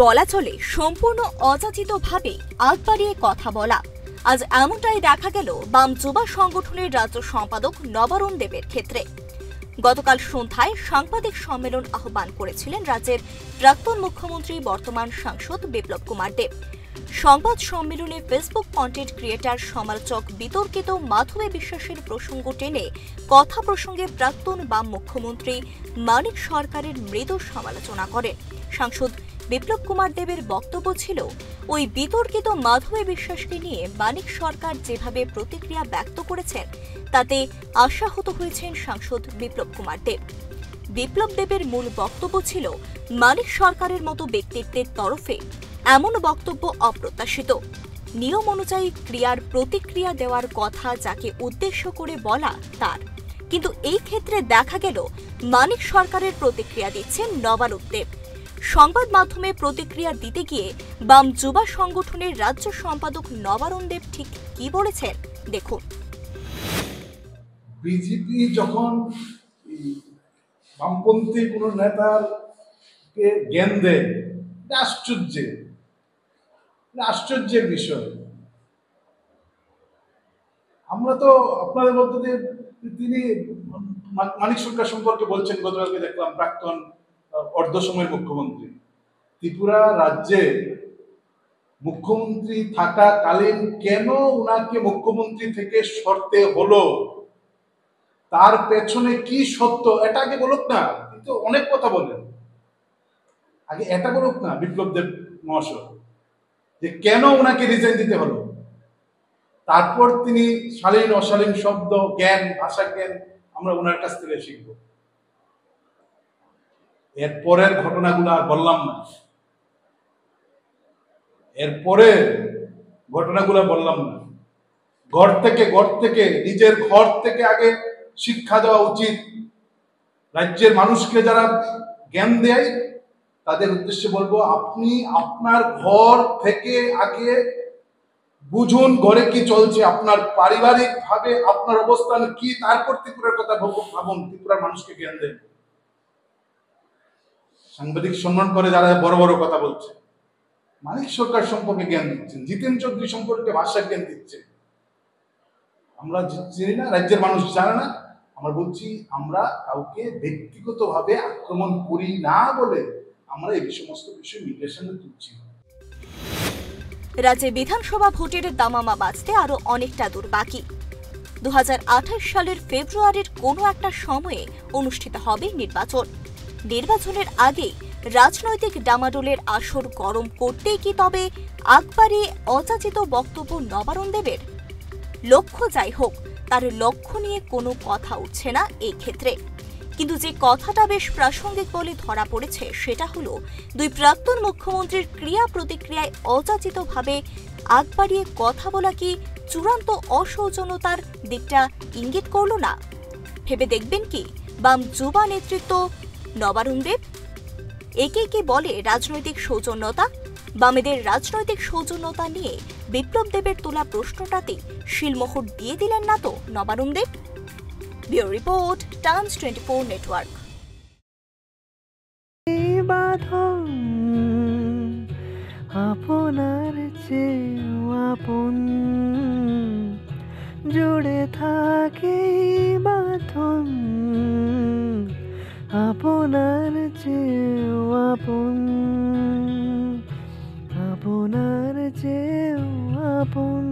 বলা চলে সম্পূর্ণ অযাচিতভাবে আগ বাড়িয়ে কথা বলা। আজ এমনটাই দেখা গেল বাম যুবা সংগঠনের রাজ্য সম্পাদক নবারুণ দেবের ক্ষেত্রে। গতকাল সন্ধ্যায় সাংবাদিক সম্মেলন আহ্বান করেছিলেন রাজ্যের প্রাক্তন মুখ্যমন্ত্রী বর্তমান সাংসদ বিপ্লব কুমার দেব। সংবাদ সম্মেলনে ফেসবুক কন্টেন্ট ক্রিয়েটার সমালোচক বিতর্কিত মাধবী বিশ্বাসের প্রসঙ্গ টেনে কথা প্রসঙ্গে প্রাক্তন বাম মুখ্যমন্ত্রী মানিক সরকারের মৃদু সমালোচনা করেন। সাংসদ বিপ্লব কুমার দেবের বক্তব্য ছিল, ওই বিতর্কিত মাধবী বিশ্বাসকে নিয়ে মানিক সরকার যেভাবে প্রতিক্রিয়া ব্যক্ত করেছেন তাতে আশাহত হয়েছেন সাংসদ বিপ্লব কুমার দেব। বিপ্লব দেবের মূল বক্তব্য ছিল, মানিক সরকারের মতো ব্যক্তিত্বের তরফে এমন বক্তব্য অপ্রত্যাশিত। নিয়ম অনুযায়ী ক্রিয়ার প্রতিক্রিয়া দেওয়ার কথা যাকে উদ্দেশ্য করে বলা তার, কিন্তু এই ক্ষেত্রে দেখা গেল মানিক সরকারের প্রতিক্রিয়া দিচ্ছেন নবারুণ দেব। সংবাদ মাধ্যমে প্রতিক্রিয়া দিতে গিয়ে বাম যুবা সংগঠনের রাজ্য সম্পাদক নবারুণ দেব ঠিক কি বলেছেন দেখুন। বিজেপি যখন বামপন্থী কোন নেতাকে জ্ঞান দেয়, আশ্চর্যের বিষয়। আমরা তো আপনাদের মধ্যে দিয়ে তিনি মানিক সরকার সম্পর্কে বলছেন, গতকালকে দেখলাম প্রাক্তন অর্ধ সময়ের মুখ্যমন্ত্রী। ত্রিপুরা রাজ্যে মুখ্যমন্ত্রী থাকাকালীন কেন উনাকে মুখ্যমন্ত্রী থেকে সরতে হলো, তার পেছনে কি সত্য এটা আগে বলুক না। কিন্তু অনেক কথা বলেন, আগে এটা বলুক না বিপ্লব দেব মহাশয়, যে কেন উনাকে রিজাইন দিতে হলো। তারপর তিনি শালীন অশালীন শব্দ জ্ঞান, ভাষা জ্ঞান আমরা ওনার কাছ থেকে শিখব। এরপরের ঘটনাগুলো আর বললাম না, ঘর থেকে নিজের ঘর থেকে আগে শিক্ষা দেওয়া উচিত। রাজ্যের মানুষকে যারা জ্ঞান দেয় তাদের উদ্দেশ্যে বলবো, আপনি আপনার ঘর থেকে আগে বুঝুন ঘরে কি চলছে, আপনার পারিবারিক ভাবে আপনার অবস্থান কি, তারপর ত্রিপুরার কথা ভাবুন, ত্রিপুরার মানুষকে জ্ঞান দেন। সাংবাদিক সম্মান করে যারা বড় বড় কথা বলছে, মানিক সরকার সম্পর্কে জ্ঞান দিচ্ছেন, জিতেন চৌধুরী সম্পর্কে ভাষা জ্ঞান দিচ্ছেন। আমরা চিনি না, রাজ্যের মানুষ জানে না। আমরা বলছি, আমরা কাউকে ব্যক্তিগতভাবে আক্রমণ করি না বলে আমরা এই সমস্ত বিষয় মিডিয়ার সামনে তুলছি। রাজ্যে বিধানসভা ভোটের দামামা বাজতে আরো অনেকটা দূর বাকি। 2028 সালের ফেব্রুয়ারির কোনো একটা সময়ে অনুষ্ঠিত হবে নির্বাচন। নির্বাচনের আগে রাজনৈতিক ডামাডোলের আসর গরম করতেই কি তবে আকবারে অযাচিত বক্তব্য নবারুণ দেবের? লক্ষ্য যাই হোক, তার লক্ষ্য নিয়ে কোনো কথা উঠছে না এই ক্ষেত্রে। কিন্তু যে কথাটা বেশ প্রাসঙ্গিক বলে ধরা পড়েছে সেটা হলো, দুই প্রাক্তন মুখ্যমন্ত্রীর ক্রিয়া প্রতিক্রিয়ায় অযাচিতভাবে আগ বাড়িয়ে কথা বলা কি চূড়ান্ত অসৌজন্যতার দিকটা ইঙ্গিত করল না? ভেবে দেখবেন কি বাম যুবা নেতৃত্ব নবারুণ দেব? একে কি বলে রাজনৈতিক সৌজন্যতা? বামেদের রাজনৈতিক সৌজন্যতা নিয়ে বিপ্লব দেবের তোলা প্রশ্নটাতে শিলমোহর দিয়ে দিলেন না তো Nabarun Deb? Bureau report, Times 24 network. আপনার চেয়েও আপন জুড়ে থাকে বাঁধন, আপনার চেয়েও আপন, আপনার চেয়েও আপন।